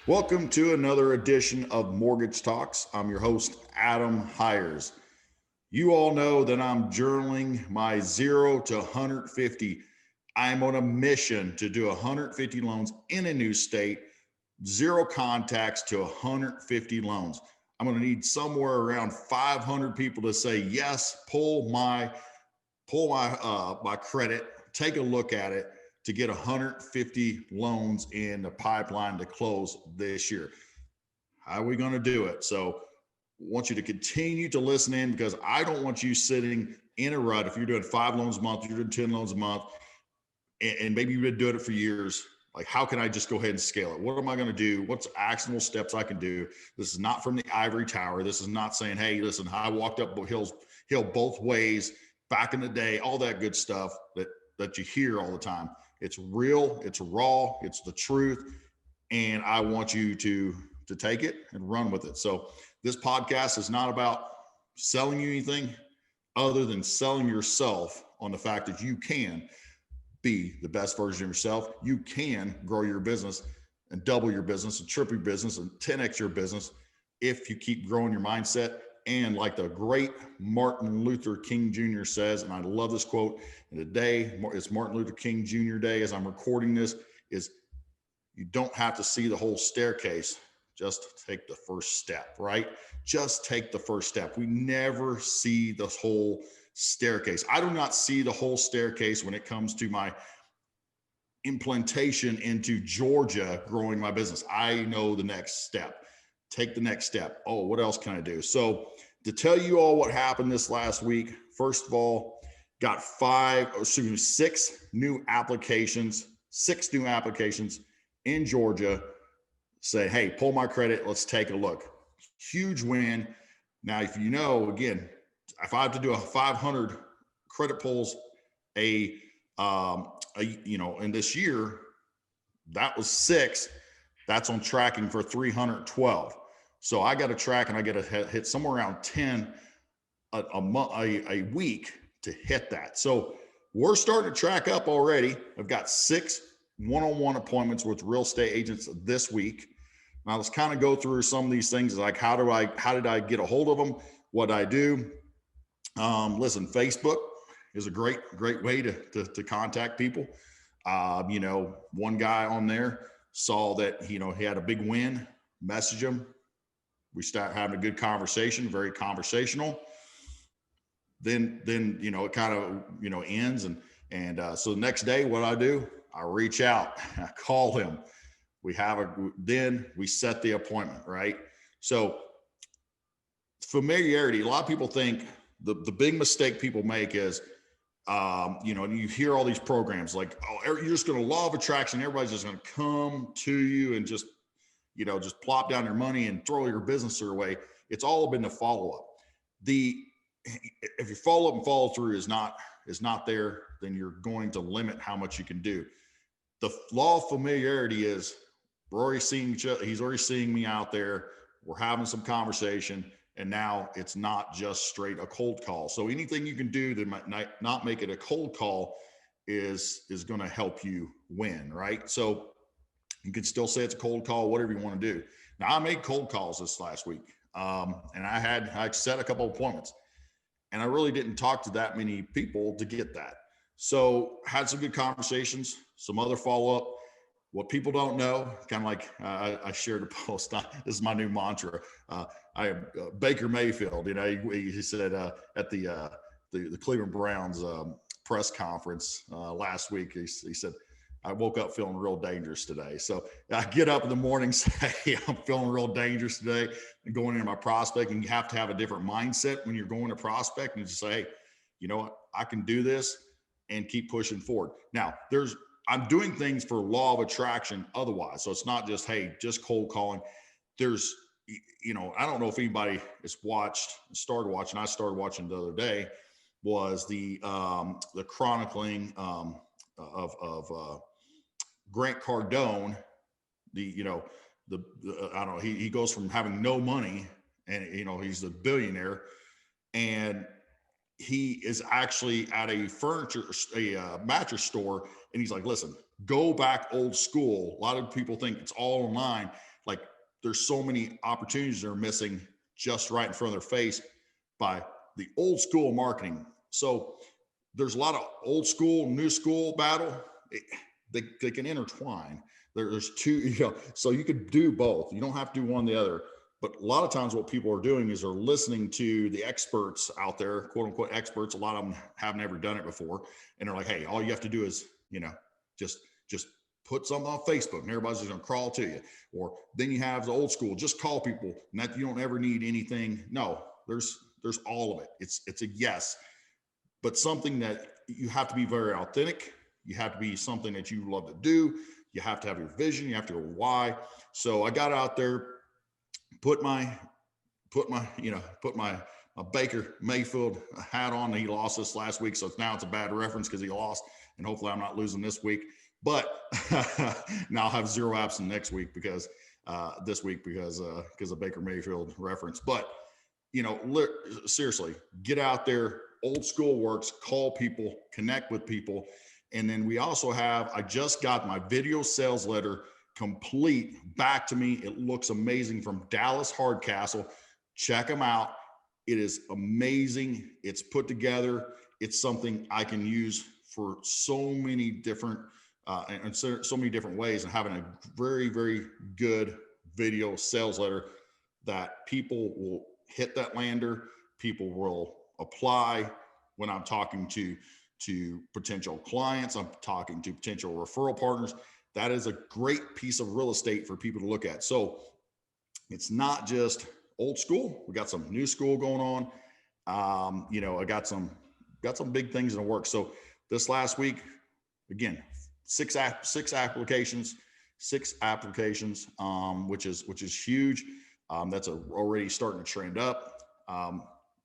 Welcome to another edition of Mortgage Talks. I'm your host, Adam Hires. You all know that I'm journaling my 0 to 150. I'm on a mission to do 150 loans in a new state, zero contacts to 150 loans. I'm going to need somewhere around 500 people to say yes, pull my credit, take a look at it to get 150 loans in the pipeline to close this year. How are we going to do it? So I want you to continue to listen in because I don't want you sitting in a rut. If you're doing 5 loans a month, you're doing 10 loans a month, and maybe you've been doing it for years. Like, how can I just go ahead and scale it? What am I going to do? What's actionable steps I can do? This is not from the ivory tower. This is not saying, hey, listen, I walked up hill both ways back in the day, all that good stuff that you hear all the time. It's real, it's raw, it's the truth, and I want you to take it and run with it. So this podcast is not about selling you anything other than selling yourself on the fact that you can be the best version of yourself. You can grow your business and double your business and triple your business and 10x your business if you keep growing your mindset. And like the great Martin Luther King Jr. says, and I love this quote, and today it's Martin Luther King Jr. Day as I'm recording this, is you don't have to see the whole staircase, just take the first step, right? Just take the first step. We never see the whole staircase. I do not see the whole staircase when it comes to my implantation into Georgia growing my business. I know the next step. Take the next step. Oh, what else can I do? So to tell you all what happened this last week, first of all, got 6 new applications in Georgia. Say, hey, pull my credit. Let's take a look. Huge win. Now, if you know, again, if I have to do a 500 credit pulls in this year, that was 6. That's on tracking for 312. So I got to track and I got to hit somewhere around 10 a week to hit that. So we're starting to track up already. I've got 6 one-on-one appointments with real estate agents this week. Now let's kind of go through some of these things, like how did I get a hold of them? What I do? Listen, Facebook is a great way to contact people. One guy on there saw that he had a big win, message him. We start having a good conversation, very conversational. Then it kind of ends, and so the next day, what I do, I reach out, I call him. Then we set the appointment, right? So familiarity. A lot of people think the big mistake people make is, you hear all these programs like, oh, you're just going to law of attraction. Everybody's just going to come to you and just plop down their money and throw your business away. It's all been the follow-up. If your follow-up and follow through is not there, then you're going to limit how much you can do. The law of familiarity is we're already seeing each other. He's already seeing me out there. We're having some conversation. And now it's not just straight a cold call. So anything you can do to not make it a cold call is going to help you win, right? So you can still say it's a cold call, whatever you want to do. Now I made cold calls this last week, and I set a couple of appointments, and I really didn't talk to that many people to get that. So had some good conversations, some other follow up. What people don't know, kind of like I shared a post. This is my new mantra. Baker Mayfield, he said at the Cleveland Browns press conference last week, he said, I woke up feeling real dangerous today. So I get up in the morning, say, I'm feeling real dangerous today, and going into my prospecting. You have to have a different mindset when you're going to prospect and just say, hey, you know what, I can do this and keep pushing forward. Now, I'm doing things for law of attraction otherwise. So it's not just, hey, just cold calling. There's, I don't know if anybody has started watching. I started watching the other day, was the chronicling of Grant Cardone. I don't know, he goes from having no money and, he's a billionaire, and he is actually at a mattress store, and he's like, listen, go back old school. A lot of people think it's all online. like there's so many opportunities that are missing just right in front of their face by the old school marketing. So there's a lot of old school, new school battle. They can intertwine. There's two, so you could do both. You don't have to do one or the other. But a lot of times what people are doing is they're listening to the experts out there, quote unquote experts. A lot of them haven't ever done it before. And they're like, hey, all you have to do is, just put something on Facebook and everybody's just gonna crawl to you. Or then you have the old school, just call people, and that you don't ever need anything. No, there's all of it. It's a yes, but something that you have to be very authentic. You have to be something that you love to do. You have to have your vision. You have to go why. So I got out there, put my Baker Mayfield hat on. He lost this last week, so now it's a bad reference because he lost, and hopefully I'm not losing this week. But now I'll have 0 absent next week because this week because of Baker Mayfield reference. But seriously, get out there. Old school works. Call people, connect with people, and then we also have. I just got my video sales letter complete back to me. It looks amazing from Dallas Hardcastle. Check them out. It is amazing. It's put together. It's something I can use for so many different and so many different ways, and having a very, very good video sales letter that people will hit that lander. People will apply when I'm talking to potential clients. I'm talking to potential referral partners. That is a great piece of real estate for people to look at. So it's not just old school. We got some new school going on. I got some big things in the works. So this last week, again, six applications, which is huge. That's already starting to trend up.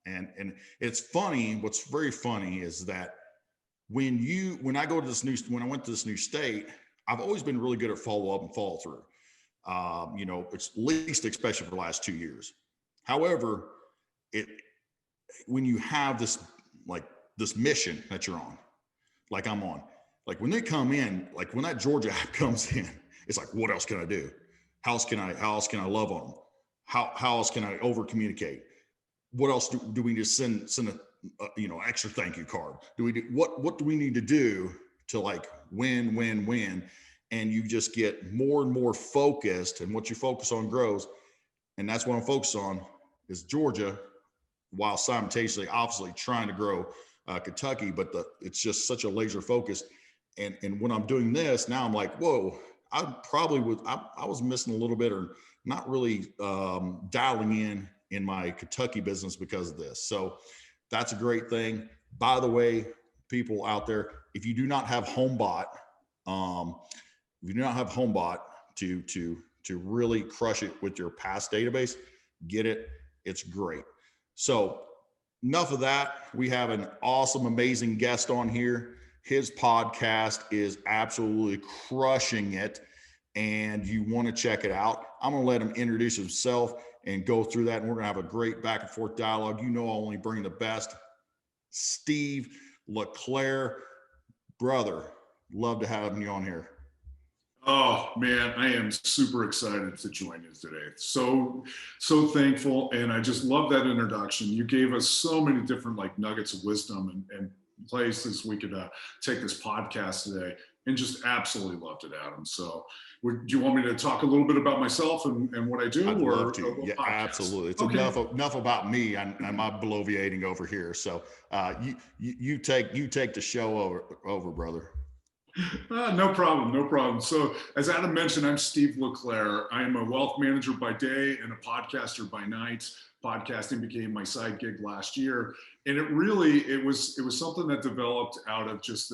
And it's funny. What's very funny is that when I went to this new state, I've always been really good at follow up and follow through. It's least, especially for the last 2 years. However, when you have this mission that you're on, like I'm on, like when they come in, like when that Georgia app comes in, it's like, what else can I do? How else can I love on them? How else can I over communicate? What else do we just send a extra thank you card? What do we need to do to win? And you just get more and more focused, and what you focus on grows. And that's what I'm focused on is Georgia, while simultaneously obviously trying to grow Kentucky, but it's just such a laser focus. And when I'm doing this now, I'm like, whoa, I was missing a little bit, or not really dialing in my Kentucky business because of this. So that's a great thing. By the way, people out there, if you do not have HomeBot, to really crush it with your past database, get it. It's great. So enough of that. We have an awesome, amazing guest on here. His podcast is absolutely crushing it, and you want to check it out. I'm going to let him introduce himself and go through that, and we're going to have a great back and forth dialogue. I only bring the best. Steve LeClair, brother, love to have you on here. Oh man, I am super excited to join you today. So thankful, and I just love that introduction. You gave us so many different nuggets of wisdom and places we could take this podcast today, and just absolutely loved it, Adam. So, do you want me to talk a little bit about myself and what I do? I'd love to. Yeah, absolutely. It's okay. enough about me and my bloviating over here. So you take the show over, brother. No problem. So as Adam mentioned, I'm Steve LeClair. I am a wealth manager by day and a podcaster by night. Podcasting became my side gig last year. And it was something that developed out of just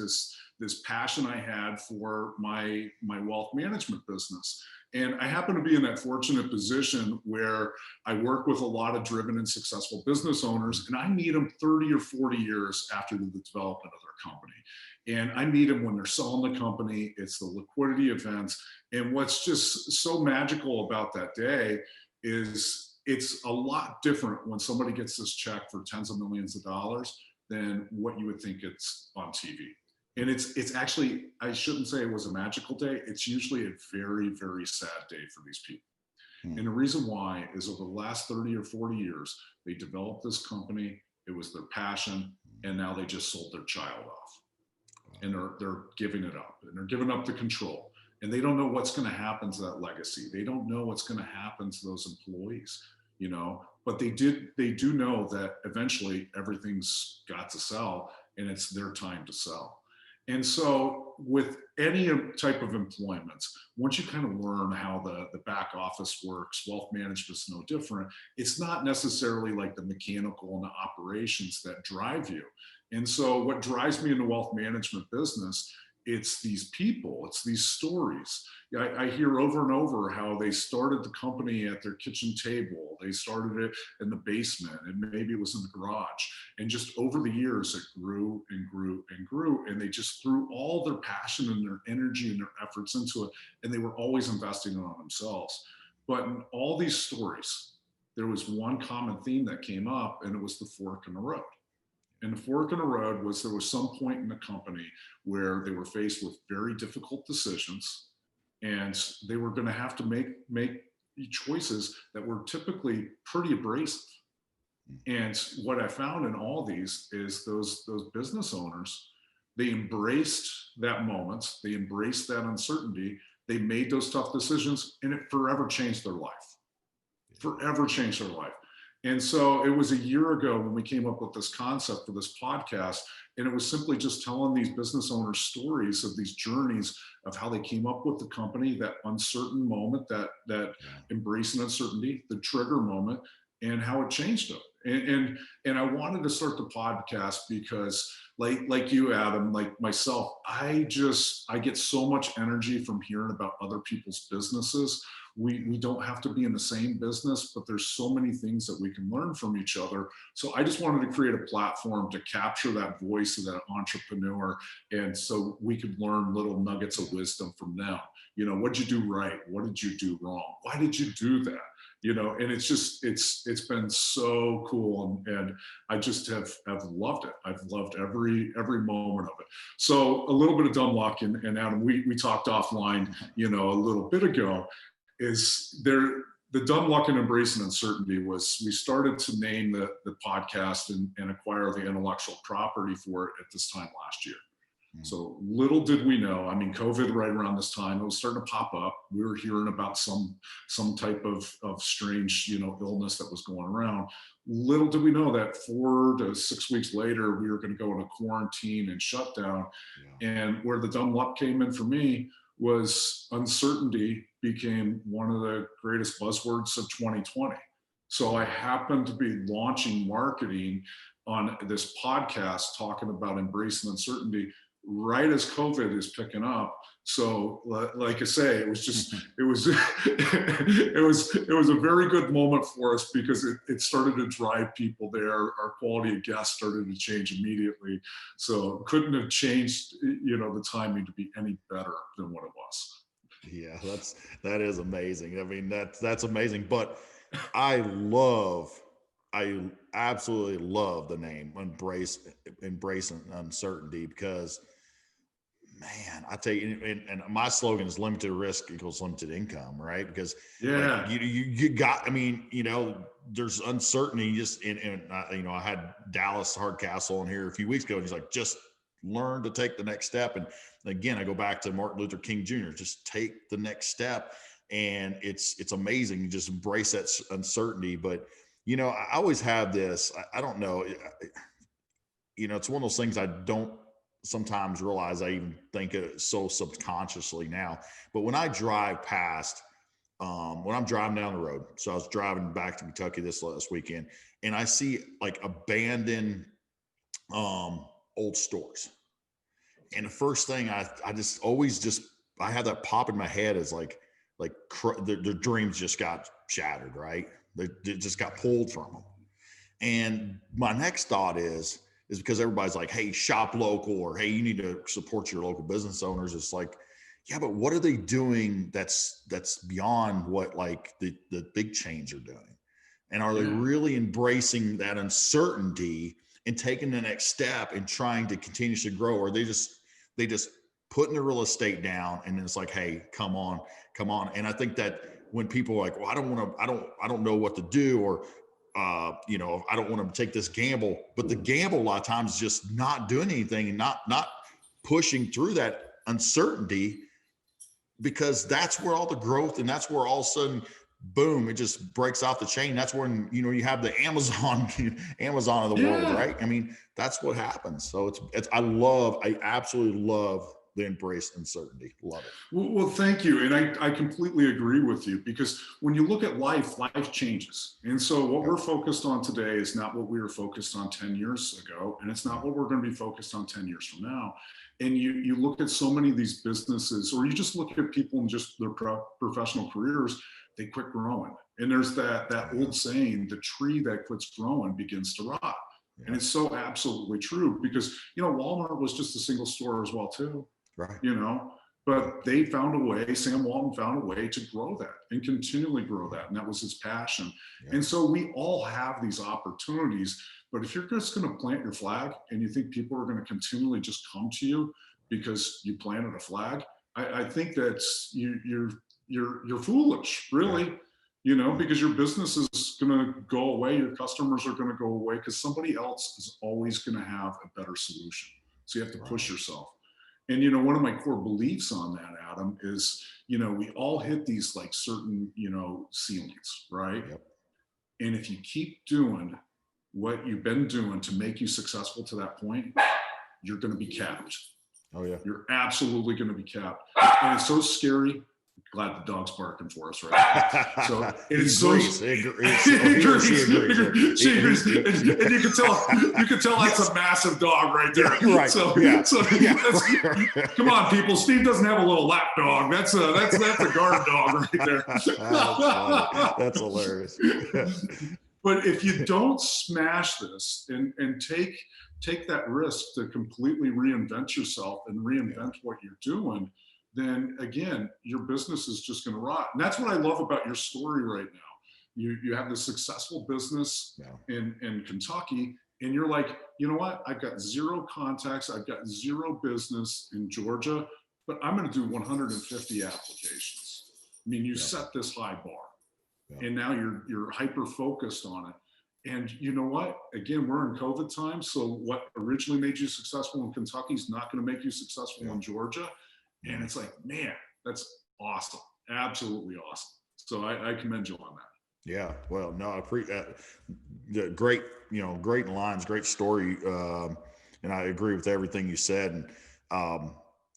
this passion I had for my wealth management business. And I happen to be in that fortunate position where I work with a lot of driven and successful business owners, and I meet them 30 or 40 years after the development of their company. And I meet them when they're selling the company. It's the liquidity events. And what's just so magical about that day is it's a lot different when somebody gets this check for tens of millions of dollars than what you would think it's on TV. And it's actually, I shouldn't say it was a magical day. It's usually a very, very sad day for these people. Hmm. And the reason why is over the last 30 or 40 years, they developed this company. It was their passion. And now they just sold their child off, and they're giving it up, and they're giving up the control. And they don't know what's going to happen to that legacy. They don't know what's going to happen to those employees, but they do know that eventually everything's got to sell, and it's their time to sell. And so with any type of employment, once you kind of learn how the back office works, wealth management is no different. It's not necessarily like the mechanical and the operations that drive you. And so what drives me in the wealth management business, it's these people, it's these stories. I hear over and over how they started the company at their kitchen table. They started it in the basement, and maybe it was in the garage. And just over the years, it grew and grew and grew. And they just threw all their passion and their energy and their efforts into it. And they were always investing on themselves. But in all these stories, there was one common theme that came up, and it was the fork in the road. And the fork in the road was there was some point in the company where they were faced with very difficult decisions, and they were going to have to make choices that were typically pretty abrasive. And what I found in all these is those business owners, they embraced that moment, they embraced that uncertainty, they made those tough decisions, and it forever changed their life. Forever changed their life. And so it was a year ago when we came up with this concept for this podcast. And it was simply just telling these business owners stories of these journeys of how they came up with the company, that uncertain moment, that embracing uncertainty, the trigger moment, and how it changed them. And I wanted to start the podcast because like you, Adam, like myself, I get so much energy from hearing about other people's businesses. We don't have to be in the same business, but there's so many things that we can learn from each other. So I just wanted to create a platform to capture that voice of that entrepreneur. And so we could learn little nuggets of wisdom from them. What'd you do right? What did you do wrong? Why did you do that? And it's been so cool. And I just have loved it. I've loved every moment of it. So a little bit of dumb luck, and Adam, we talked offline, a little bit ago. Is there the dumb luck and embracing uncertainty was we started to name the podcast and acquire the intellectual property for it at this time last year. So little did we know, COVID right around this time, it was starting to pop up. We were hearing about some type of strange, illness that was going around. Little did we know that 4 to 6 weeks later, we were going to go into quarantine and shutdown. Yeah. And where the dumb luck came in for me was uncertainty became one of the greatest buzzwords of 2020. So I happened to be launching marketing on this podcast talking about embracing uncertainty right as COVID is picking up. So like I say, it was just, it was a very good moment for us because it started to drive people there. Our quality of guests started to change immediately. So couldn't have changed, the timing to be any better than what it was. Yeah, that is amazing. That's amazing. But I absolutely love the name embracing uncertainty because, man, I tell you, and my slogan is limited risk equals limited income, right? Because you got, there's uncertainty I had Dallas Hardcastle on here a few weeks ago. And he's like, just learn to take the next step. And again, I go back to Martin Luther King Jr., just take the next step. And it's amazing. You just embrace that uncertainty. But, I always have this, I don't know, it's one of those things I don't sometimes realize I even think it so subconsciously now. But when I drive past, when I'm driving down the road, so I was driving back to Kentucky this last weekend, and I see like abandoned old stores. And the first thing I just always I have that pop in my head is like their dreams just got shattered, right? They just got pulled from them. And my next thought is because everybody's like, hey, shop local, or hey, you need to support your local business owners. It's like, yeah, but what are they doing that's beyond what like the big chains are doing? And are they really embracing that uncertainty and taking the next step and trying to continuously grow? Or they just putting the real estate down and then it's like, hey, come on. And I think that when people are like, well, I don't know what to do, or, you know, I don't want to take this gamble, but the gamble a lot of times is just not doing anything and not pushing through that uncertainty, because that's where all the growth, and that's where all of a sudden, boom, it just breaks off the chain. That's when, you know, you have the Amazon of the world, right? I mean, that's what happens. So I absolutely love the embrace uncertainty. Love it. Well, thank you. And I completely agree with you, because when you look at life changes. And so what we're focused on today is not what we were focused on 10 years ago. And it's not what we're going to be focused on 10 years from now. And you look at so many of these businesses, or you just look at people in just their professional careers, they quit growing. And there's that old saying, the tree that quits growing begins to rot. Yeah. And it's so absolutely true, because, you know, Walmart was just a single store as well too. Right. You know, but they found a way, Sam Walton found a way to grow that and continually grow that. And that was his passion. Yeah. And so we all have these opportunities, but if you're just going to plant your flag and you think people are going to continually just come to you because you planted a flag, I think that's you're foolish, really. Yeah. You know, because your business is going to go away. Your customers are going to go away because somebody else is always going to have a better solution. So you have to push yourself. And, you know, one of my core beliefs on that, Adam, is, you know, we all hit these like certain, you know, ceilings, right? Yep. And if you keep doing what you've been doing to make you successful to that point, you're going to be capped. Oh, yeah. You're absolutely going to be capped. And it's so scary. Glad the dog's barking for us right now. So it's so she agrees. And you can tell that's a massive dog right there. Right. So come on, people. Steve doesn't have a little lap dog. That's a guard dog right there. That's hilarious. But if you don't smash this and take that risk to completely reinvent yourself and reinvent what you're doing, then again, your business is just going to rot. And that's what I love about your story right now. You have this successful business in Kentucky, and you're like, you know what? I've got zero contacts. I've got zero business in Georgia, but I'm going to do 150 applications. I mean, you set this high bar, and now you're hyper focused on it. And you know what? Again, we're in COVID time. So what originally made you successful in Kentucky is not going to make you successful in Georgia. And it's like, man, that's awesome. Absolutely awesome. So I commend you on that. Yeah. Well, no, I appreciate great, you know, great lines, great story. And I agree with everything you said. And,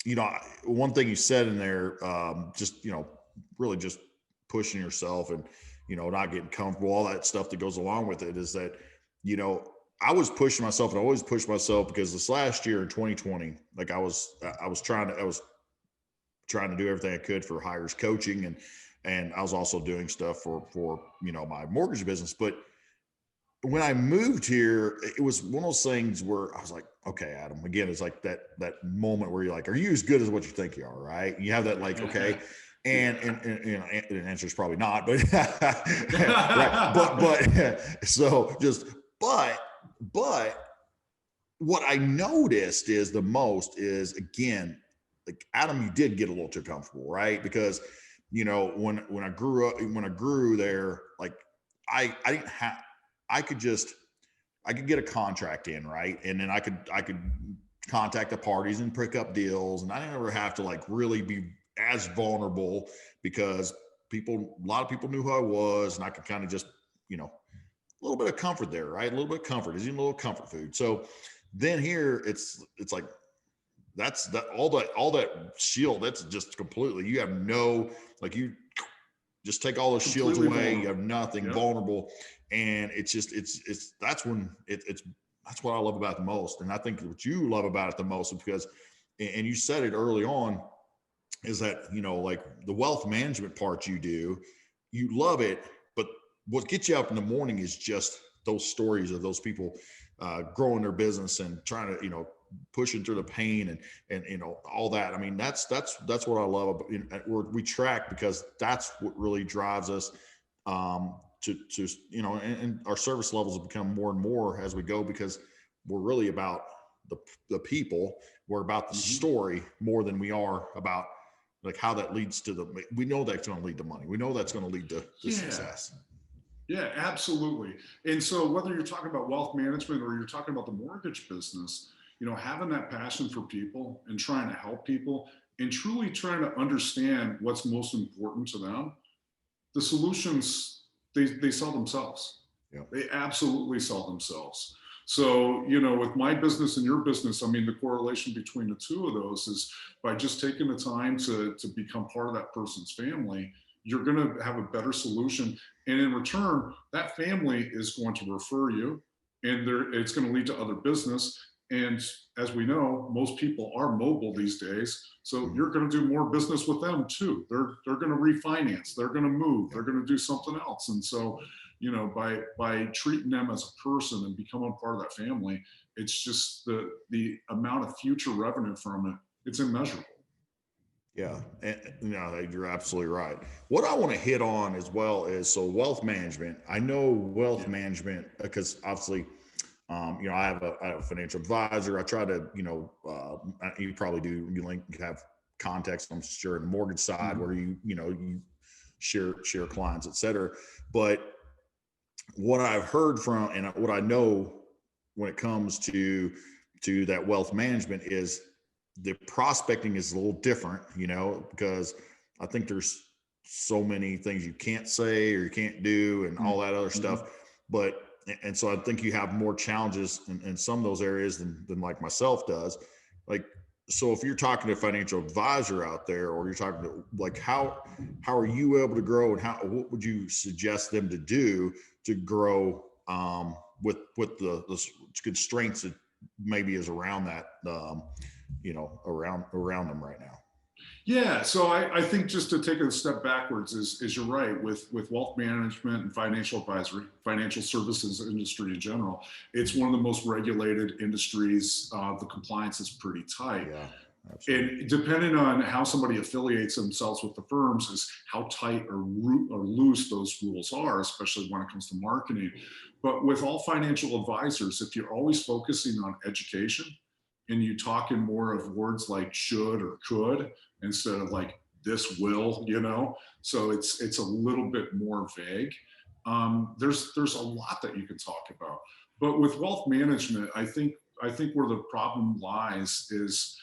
you know, one thing you said in there, just, you know, really just pushing yourself and, you know, not getting comfortable, all that stuff that goes along with it, is that, you know, I was pushing myself, and I always push myself, because this last year in 2020, like I was trying to do everything I could for hires coaching, and I was also doing stuff for you know, my mortgage business. But when I moved here, it was one of those things where I was like, okay, Adam, again, it's like that moment where you're like, are you as good as what you think you are? Right. And you have that, like, okay. And you know, the answer is probably not, but right. But so just, but what I noticed is the most is, again, like, Adam, you did get a little too comfortable, right? Because, you know, when I grew there, like I could get a contract in, right? And then I could contact the parties and pick up deals, and I didn't ever have to like really be as vulnerable, because a lot of people knew who I was, and I could kind of just, you know, a little bit of comfort there, right? A little bit of comfort, is a little comfort food. So then here it's like, that's all that shield. That's just completely, you have no, like, you just take all those shields away. Vulnerable. You have nothing, vulnerable. And it's just, that's when that's what I love about it the most. And I think what you love about it the most is because, and you said it early on, is that, you know, like the wealth management part you do, you love it, but what gets you up in the morning is just those stories of those people growing their business and trying to, you know, pushing through the pain and you know, all that. I mean, that's what I love about, you know, we track, because that's what really drives us to you know, and our service levels have become more and more as we go, because we're really about the people. We're about the story more than we are about like how that leads to we know that's going to lead to money. We know that's going to lead to Yeah. success. Yeah, absolutely. And so whether you're talking about wealth management or you're talking about the mortgage business, having that passion for people and trying to help people and truly trying to understand what's most important to them, the solutions, they sell themselves. Yeah. They absolutely sell themselves. So, with my business and your business, I mean, the correlation between the two of those is by just taking the time to become part of that person's family, you're going to have a better solution. And in return, that family is going to refer you, and it's going to lead to other business. And as we know, most people are mobile these days. So you're going to do more business with them too. They're going to refinance, they're going to move, they're going to do something else. And so, by treating them as a person and becoming part of that family, it's just the amount of future revenue from it, it's immeasurable. Yeah, and you're absolutely right. What I want to hit on as well is, so wealth management. I know wealth management because obviously, I have a financial advisor. I try to, you probably do. You have context, I'm sure, in the mortgage side where you share clients, et cetera. But what I've heard from and what I know when it comes to that wealth management is the prospecting is a little different, because I think there's so many things you can't say or you can't do and all that other stuff. But, and so I think you have more challenges in some of those areas than like myself does. Like, so if you're talking to a financial advisor out there, or you're talking to, like, how are you able to grow, and what would you suggest them to do to grow with the constraints that maybe is around that, around them right now? Yeah, so I think just to take a step backwards is you're right, with wealth management and financial advisory, financial services industry in general, it's one of the most regulated industries. The compliance is pretty tight. Yeah, absolutely. And depending on how somebody affiliates themselves with the firms is how tight or loose those rules are, especially when it comes to marketing. But with all financial advisors, if you're always focusing on education and you talk in more of words like should or could instead of like this will, so it's a little bit more vague. There's a lot that you can talk about. But with wealth management, I think where the problem lies is,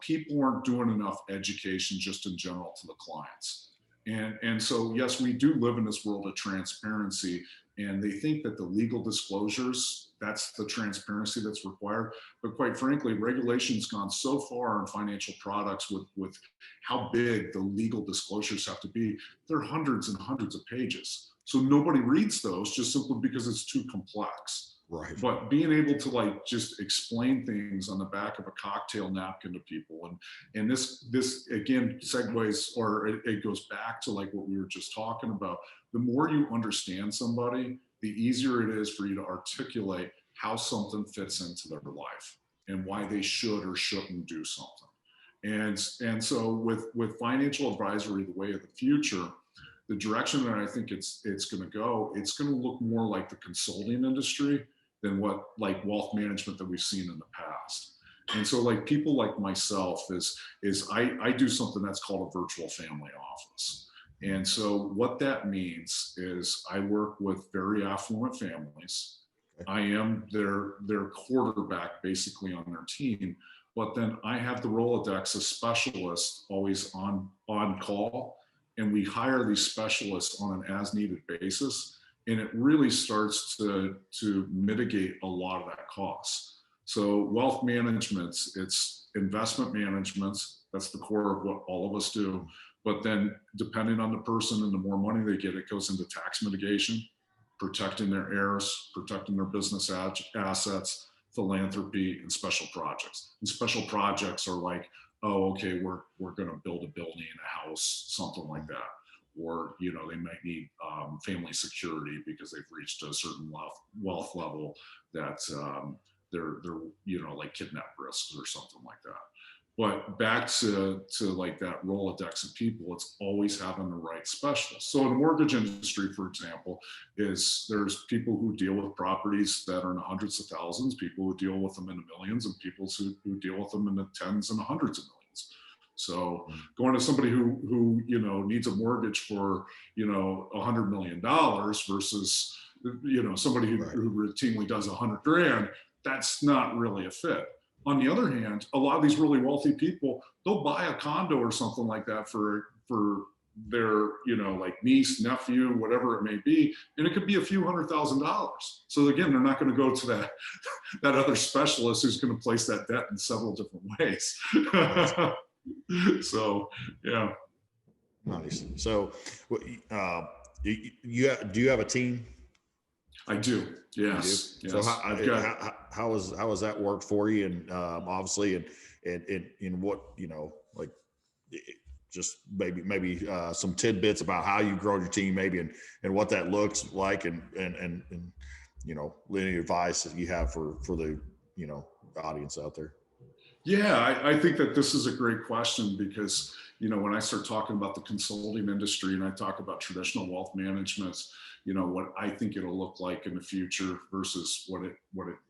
people aren't doing enough education just in general to the clients. And so, yes, we do live in this world of transparency, and they think that the legal disclosures, that's the transparency that's required. But quite frankly, regulation's gone so far in financial products with how big the legal disclosures have to be. They're hundreds and hundreds of pages. So nobody reads those just simply because it's too complex. Right. But being able to just explain things on the back of a cocktail napkin to people, and this again segues, or it goes back to like what we were just talking about. The more you understand somebody, the easier it is for you to articulate how something fits into their life and why they should or shouldn't do something. And so with financial advisory, the way of the future, the direction that I think it's going to go, it's going to look more like the consulting industry than what like wealth management that we've seen in the past. And so like people like myself is I do something that's called a virtual family office. And so what that means is I work with very affluent families. I am their quarterback basically on their team, but then I have the Rolodex of specialists always on call, and we hire these specialists on an as needed basis. And it really starts to mitigate a lot of that cost. So wealth management, it's investment management. That's the core of what all of us do. But then depending on the person and the more money they get, it goes into tax mitigation, protecting their heirs, protecting their business assets, philanthropy, and special projects. And special projects are like, oh, okay, we're going to build a building, a house, something like that. Or, they might need family security because they've reached a certain wealth level that they're like kidnap risks or something like that. But back to like that Rolodex of people, it's always having the right specialist. So in the mortgage industry, for example, there's people who deal with properties that are in the hundreds of thousands, people who deal with them in the millions, and people who deal with them in the tens and the hundreds of millions. So going to somebody who needs a mortgage for $100 million versus somebody who routinely does 100 grand, that's not really a fit. On the other hand, a lot of these really wealthy people, they'll buy a condo or something like that for their like niece, nephew, whatever it may be, and it could be a few $100,000. So again, they're not going to go to that other specialist who's going to place that debt in several different ways. So yeah. Nice. So do you have a team? I do. Yes. You do? Yes. So how has that worked for you? And obviously, and what like just maybe some tidbits about how you grow your team, maybe and what that looks like, and any advice that you have for the audience out there. Yeah, I think that this is a great question because, when I start talking about the consulting industry and I talk about traditional wealth management, what I think it'll look like in the future versus what it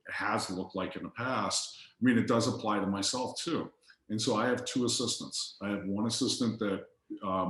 has looked like in the past. I mean, it does apply to myself too. And so I have two assistants. I have one assistant that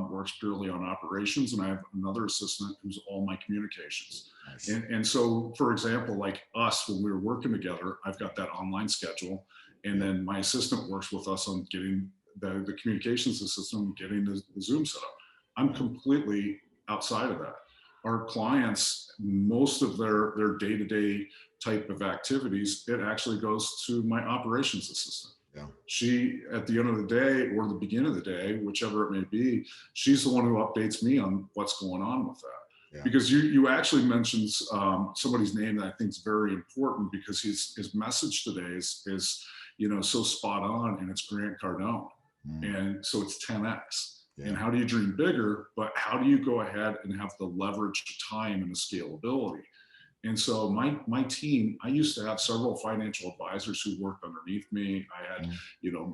works purely on operations, and I have another assistant who's all my communications. Nice. And so, for example, like us, when we were working together, I've got that online schedule. And then my assistant works with us on getting the communications system, getting the Zoom set up. I'm completely outside of that. Our clients, most of their day-to-day type of activities, it actually goes to my operations assistant. Yeah. She, at the end of the day or the beginning of the day, whichever it may be, she's the one who updates me on what's going on with that. Yeah. Because you actually mentioned somebody's name that I think is very important, because his message today is so spot on, and it's Grant Cardone. And so it's 10x. Yeah. And how do you dream bigger, but how do you go ahead and have the leverage, time, and the scalability? And so my team, I used to have several financial advisors who worked underneath me. I had,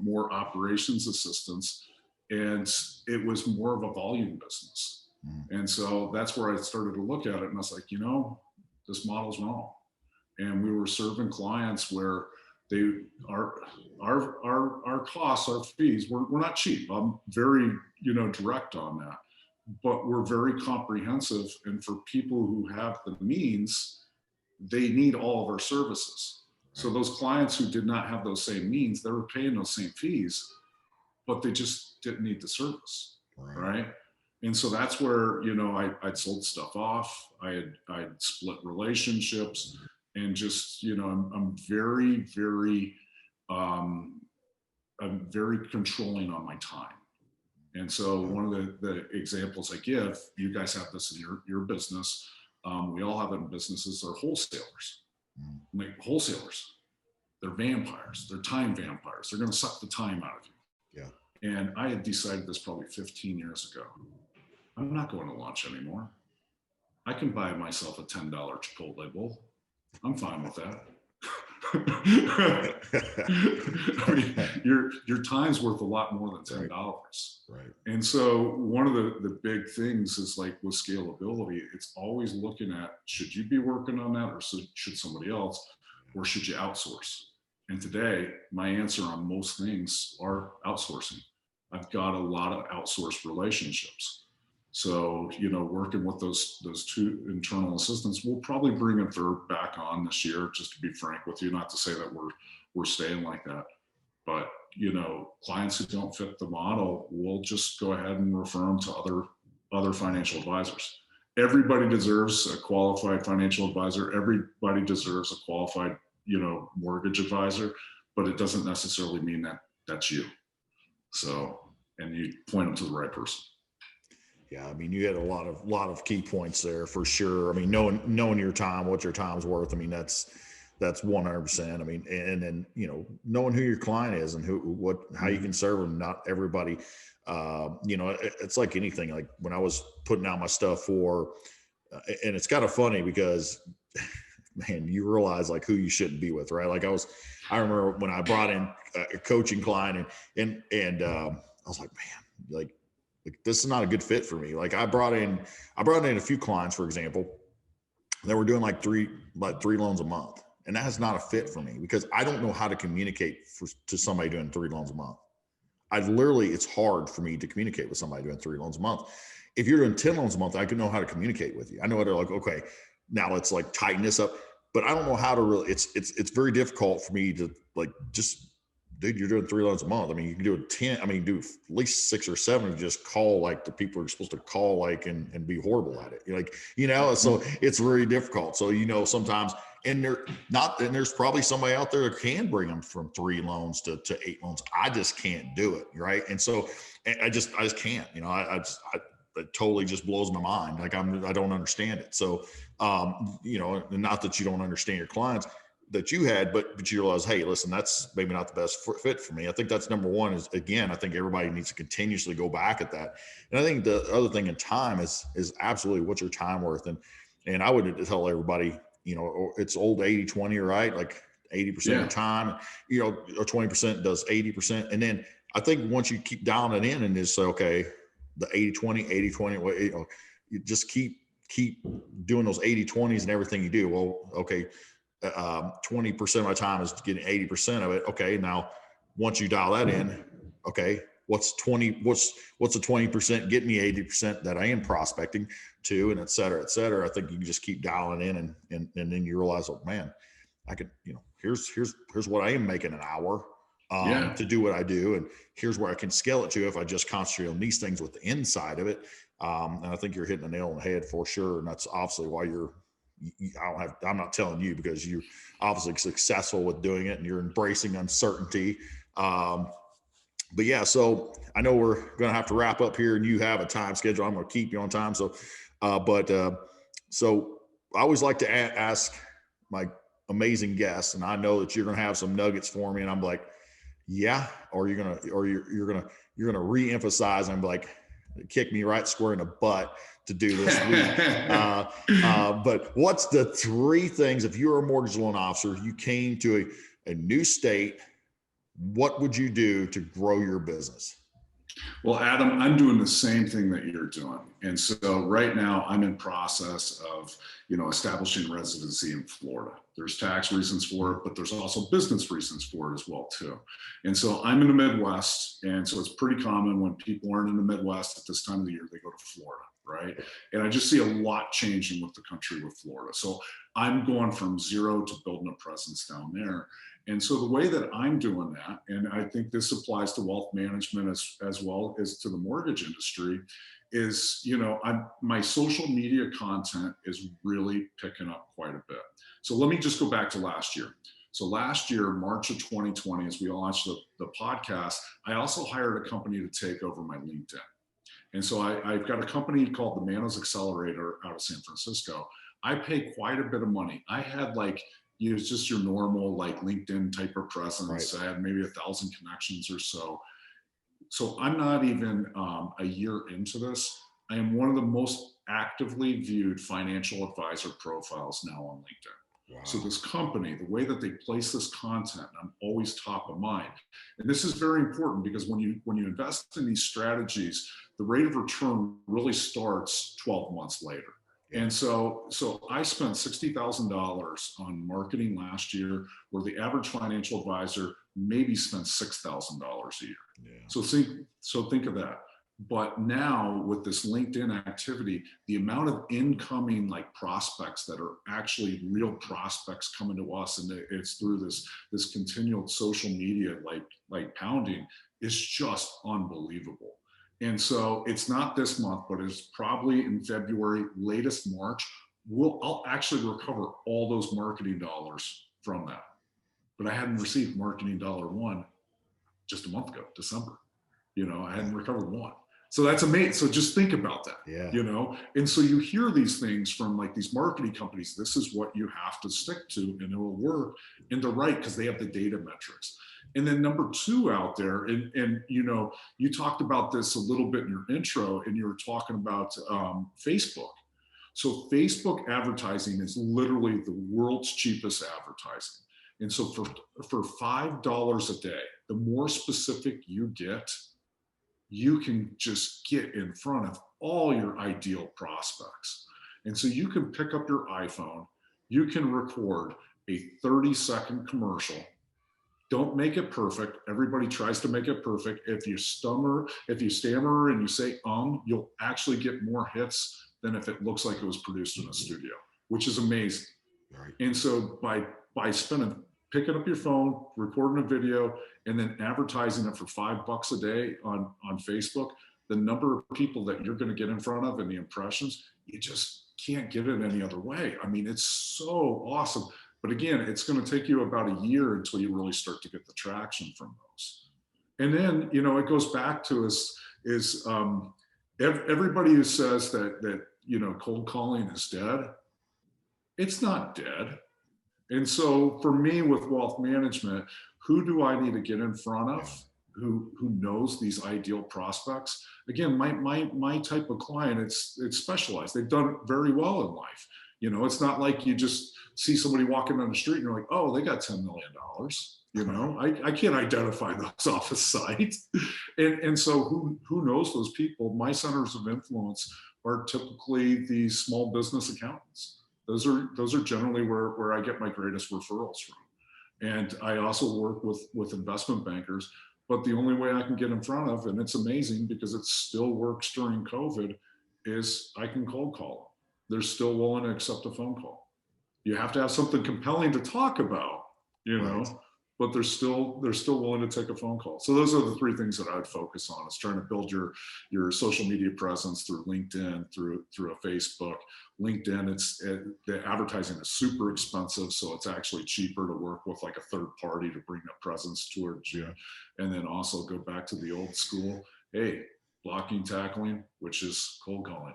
more operations assistants, and it was more of a volume business. And so that's where I started to look at it, and I was like, this model's wrong. And we were serving clients where our costs, our fees, we're not cheap. I'm very, direct on that, but we're very comprehensive. And for people who have the means, they need all of our services. Right. So those clients who did not have those same means, they were paying those same fees, but they just didn't need the service. Right. And so that's where, I'd sold stuff off. I'd split relationships. And just, I'm very, very, I'm very controlling on my time. And so one of the examples I give, you guys have this in your business. We all have it in businesses. They're wholesalers. Like wholesalers, they're vampires. They're time vampires. They're going to suck the time out of you. Yeah. And I had decided this probably 15 years ago. I'm not going to lunch anymore. I can buy myself a $10 Chipotle bowl. I'm fine with that. I mean, your time's worth a lot more than $10. Right. And so one of the big things is, like, with scalability, it's always looking at, should you be working on that, or should somebody else, or should you outsource? And today, my answer on most things are outsourcing. I've got a lot of outsourced relationships. So, working with those two internal assistants, we'll probably bring a third back on this year, just to be frank with you, not to say that we're staying like that. But, clients who don't fit the model, we'll just go ahead and refer them to other financial advisors. Everybody deserves a qualified financial advisor. Everybody deserves a qualified, mortgage advisor, but it doesn't necessarily mean that that's you. So, and you point them to the right person. Yeah, I mean, you had a lot of key points there for sure. I mean, knowing your time, what your time's worth. I mean, that's 100%. I mean, and then knowing who your client is and how you can serve them. Not everybody, it's like anything. Like when I was putting out my stuff and it's kind of funny because, man, you realize like who you shouldn't be with, right? Like I remember when I brought in a coaching client and I was like, man, like this is not a good fit for me. Like I brought in a few clients, for example, that were doing like three loans a month. And that is not a fit for me because I don't know how to communicate to somebody doing 3 loans a month. it's hard for me to communicate with somebody doing 3 loans a month. If you're doing 10 loans a month, I can know how to communicate with you. I know how to like, okay, now let's like tighten this up, but I don't know how to really, it's very difficult for me to like, just, dude, you're doing 3 loans a month. I mean, you can do 10, I mean, do at least 6 or 7, just call like the people are supposed to call, like, and be horrible at it. You're like, so it's very difficult. So, sometimes, and there's probably somebody out there that can bring them from 3 loans to 8 loans. I just can't do it. Right. And so I just can't, it totally just blows my mind. Like I don't understand it. So, not that you don't understand your clients that you had, but you realize, hey, listen, that's maybe not the best fit for me. I think that's number one is, again, I think everybody needs to continuously go back at that. And I think the other thing in time is absolutely what's your time worth. And I would tell everybody, it's old 80-20, right? Like 80% of the time, or 20% does 80%. And then I think once you keep dialing it in and just say, okay, the 80-20, 80-20, you just keep doing those 80-20s and everything you do. Well, okay, 20% of my time is getting 80% of it. Okay, now once you dial that in, okay, what's the 20% get me 80% that I am prospecting to, and et cetera, et cetera. I think you can just keep dialing in and then you realize, oh man, I could, here's what I am making an hour to do what I do. And here's where I can scale it to if I just concentrate on these things with the inside of it. And I think you're hitting the nail on the head for sure. And that's obviously why I'm not telling you, because you're obviously successful with doing it and you're embracing uncertainty. But yeah, so I know we're going to have to wrap up here and you have a time schedule. I'm going to keep you on time. So, so I always like to ask my amazing guests, and I know that you're going to have some nuggets for me. And I'm like, yeah, or you're going to reemphasize. And I'm like, kick me right square in the butt to do this week. But what's the 3 things, if you're a mortgage loan officer, you came to a new state, what would you do to grow your business? Well, Adam, I'm doing the same thing that you're doing. And so right now I'm in process of, establishing residency in Florida. There's tax reasons for it, but there's also business reasons for it as well too. And so I'm in the Midwest. And so it's pretty common when people aren't in the Midwest at this time of the year, they go to Florida, right? And I just see a lot changing with the country with Florida. So I'm going from zero to building a presence down there. And so the way that I'm doing that, and I think this applies to wealth management as well as to the mortgage industry, is, my social media content is really picking up quite a bit. So let me just go back to last year. So last year, March of 2020, as we launched the podcast, I also hired a company to take over my LinkedIn. And so I've got a company called the Manos Accelerator out of San Francisco. I pay quite a bit of money. I had it's just your normal LinkedIn type of presence. Right. I had maybe 1,000 connections or so. So I'm not even a year into this. I am one of the most actively viewed financial advisor profiles now on LinkedIn. Wow. So this company, the way that they place this content, I'm always top of mind. And this is very important because when you invest in these strategies, the rate of return really starts 12 months later. And so I spent $60,000 on marketing last year, where the average financial advisor maybe spent $6,000 a year. Yeah. So think of that. But now with this LinkedIn activity, the amount of incoming prospects that are actually real prospects coming to us, and it's through this continual social media pounding, is just unbelievable. And so it's not this month, but it's probably in February, latest March. I'll actually recover all those marketing dollars from that. But I hadn't received marketing dollar one just a month ago, December. I hadn't recovered one. So that's amazing. So just think about that. Yeah. And so you hear these things from these marketing companies. This is what you have to stick to, and it will work. And they're right, because they have the data metrics. And then number 2 out there, and you talked about this a little bit in your intro, and you were talking about Facebook. So Facebook advertising is literally the world's cheapest advertising. And so for $5 a day, the more specific you get, you can just get in front of all your ideal prospects. And so you can pick up your iPhone, you can record a 30-second commercial, Don't make it perfect. Everybody tries to make it perfect. If you stammer and you say you'll actually get more hits than if it looks like it was produced in a studio, which is amazing. Right. And so by picking up your phone, recording a video, and then advertising it for $5 a day on Facebook, the number of people that you're going to get in front of and the impressions, you just can't get it any other way. I mean, it's so awesome. But again, it's going to take you about a year until you really start to get the traction from those. And then, it goes back to everybody who says that cold calling is dead. It's not dead. And so for me with wealth management, who do I need to get in front of? Who knows these ideal prospects? Again, my type of client, it's specialized. They've done very well in life. It's not like you just see somebody walking down the street and you're like, oh, they got $10 million. I can't identify those off the site. And so who knows those people? My centers of influence are typically the small business accountants. Those are generally where I get my greatest referrals from. And I also work with investment bankers. But the only way I can get in front of, and it's amazing because it still works during COVID, is I can cold call them. They're still willing to accept a phone call. You have to have something compelling to talk about, Right. but they're still willing to take a phone call. So those are the three things that I would focus on: is trying to build your social media presence through LinkedIn, through a Facebook. LinkedIn, the advertising is super expensive, so it's actually cheaper to work with like a third party to bring that presence towards you. And then also go back to the old school, hey, blocking, tackling, which is cold calling.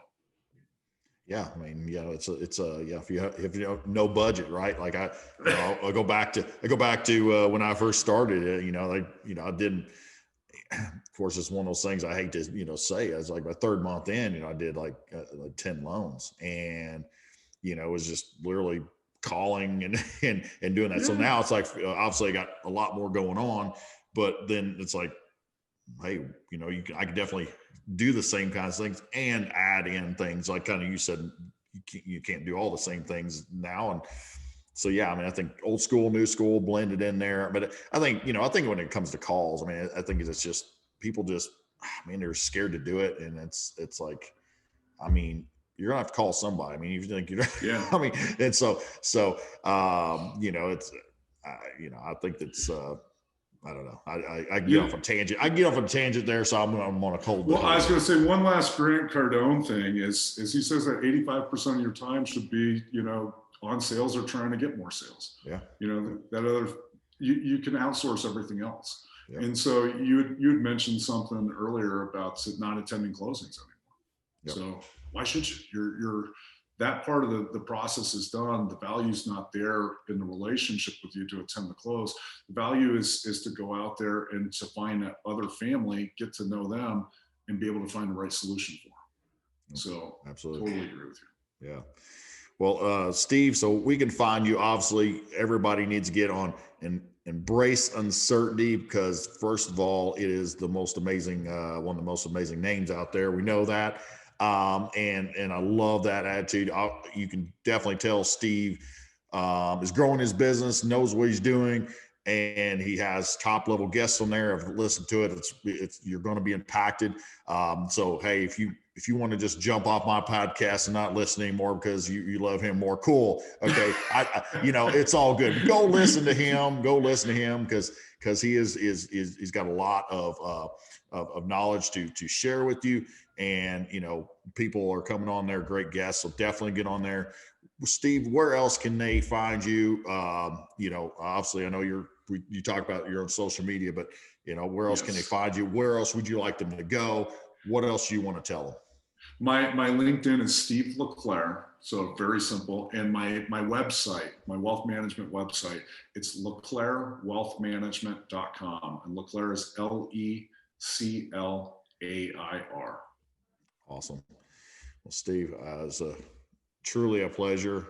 Yeah, I mean, it's if you have no budget, right? Like I go back to when I first started it. I didn't. Of course, it's one of those things I hate to say. As like my third month in, I did like 10 loans, and it was just literally calling and doing that. So now it's like obviously I got a lot more going on, but then it's like, hey, I can definitely do the same kinds of things and add in things like kind of you said, you can't do all the same things now. And so, yeah, I mean, I think old school, new school blended in there, but I think when it comes to calls, I mean, I think it's just people they're scared to do it. And it's like, I mean, you're gonna have to call somebody. I mean, you think I mean, and so, it's, I think that's, I don't know. I get off a tangent. I get off a tangent there, so I'm on a cold. Well, I was going to say one last Grant Cardone thing is he says that 85% of your time should be, on sales or trying to get more sales. Yeah. That you can outsource everything else. Yep. And so you had mentioned something earlier about not attending closings anymore. Yep. So why should you? You're that part of the process is done. The value's not there in the relationship with you to attend the close. The value is to go out there and to find that other family, get to know them, and be able to find the right solution for them. So absolutely, totally agree with you. Yeah. Well, Steve, so we can find you. Obviously, everybody needs to get on and embrace uncertainty because, first of all, it is the most amazing, one of the most amazing names out there. We know that. And I love that attitude. You can definitely tell Steve is growing his business, knows what he's doing, and he has top level guests on there. I've listened to it. It's you're going to be impacted. So hey, if you want to just jump off my podcast and not listen anymore because you love him more, cool. Okay, it's all good. Go listen to him. Go listen to him because he's got a lot of knowledge to share with you. And, people are coming on there, great guests. So definitely get on there. Steve, where else can they find you? Obviously I know you talk about you're on social media, but where else can they find you? Where else would you like them to go? What else do you want to tell them? My LinkedIn is Steve LeClair. So very simple. And my website, my wealth management website, it's LeClairWealthManagement.com. And LeClair is LeClair. Awesome. Well, Steve, it's truly a pleasure.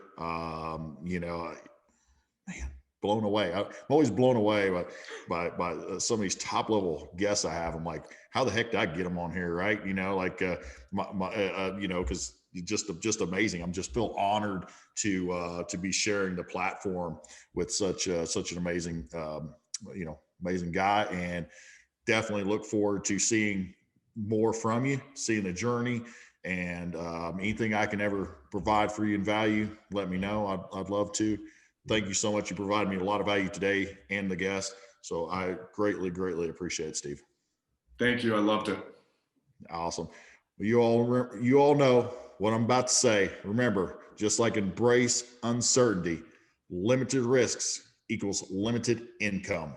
Blown away. I'm always blown away by some of these top level guests I have. I'm like, how the heck did I get them on here? Right. Cause just amazing. I'm just feel honored to be sharing the platform with such an amazing, amazing guy, and definitely look forward to seeing more from you, seeing the journey, and anything I can ever provide for you in value, let me know. I'd love to. Thank you so much. You provided me a lot of value today and the guest. So I greatly, greatly appreciate it, Steve. Thank you. I loved it. Awesome. Well, you all know what I'm about to say. Remember, just like embrace uncertainty, limited risks equals limited income.